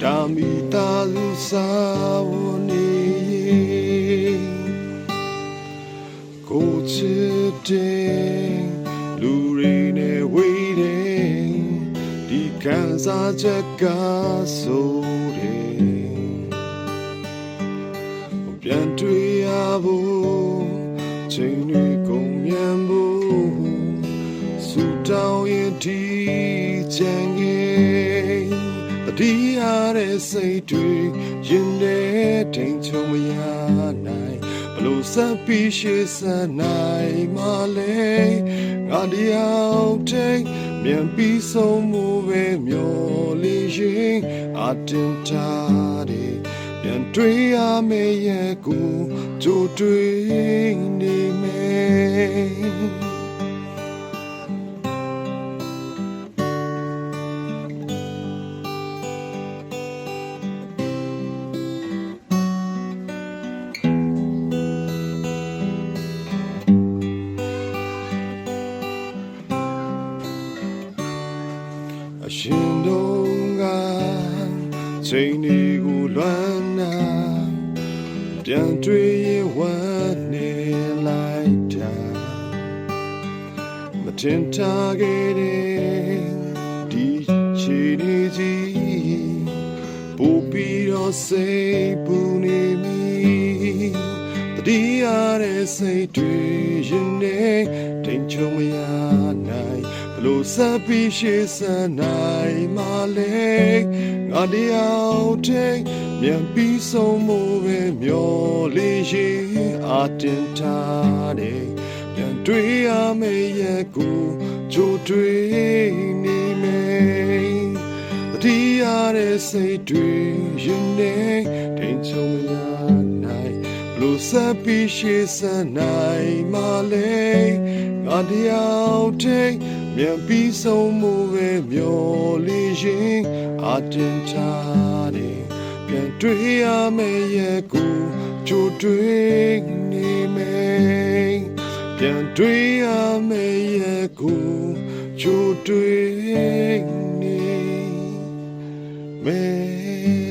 တာမီတာလူစာဝနေကိုချစ်တဲ့လူတွေနဲ့ဝေးတယ်ဒီခံစားချက်ကဆိုတယ်ပြန်တွေ့ရဖို့ချိန်တွေကုန်မြန်ဖို့ဆူတောင်းရင်ဒီချင်ခဲ့တတိယတဲ့စိတ်တွေရင်ထဲထိန်ချုံမရနိုင်ဘလို့ဆက်ပြီးရှေ့ဆက်နိုင်မလဲငါတယောက်တည်းမြန်ပြီးဆုံးမှုပဲမျောလေးရင်အတင်ထားတယ်ပြန်တွေ့ရမယ့်ရဲ့ကိုကြိုတွေ့နေမယ်အရှင်တို့ကချိန်တွေကိုလွမ်းနာပြန်တွေ့ရင်ဝမ်းနေလိုက်တာမတင်ထားခဲ့တဲ့ဒီချီနေကြီးပူပြီးတော့စိတ်ပူနေမိတတိယတဲ့စိတ်တွေရင်နေထိန်ချုံမရနိုင်လို့ဆက်ပြီးရှေ့ဆက်နိုင်မလဲငါတယောက်တည်းမြန်ပြီးဆုံးမှုပဲမျောလေးရင်အတင်ထားတယ်ပြန်တွေ့ရမယ့်ရဲ့ကိုကြိုတွေ့နေမယ်တတိယတဲ့စိတ်တွေရင်နေထိန်ချုံမရနိုင်လို့ဆက်ပြီးရှေ့ဆက်နိုင်မလဲငါတယောက်တည်းမြန်ပြီးဆုံးမှုပဲမျောလေးရင်အတင်ထားတယ်ပြန်တွေ့ရမယ့်ရဲ့ကိုကြိုတွေ့နေမယ်ပြန်တွေ့ရမယ့်ရဲ့ကိုကြိုတွေ့နေမယ်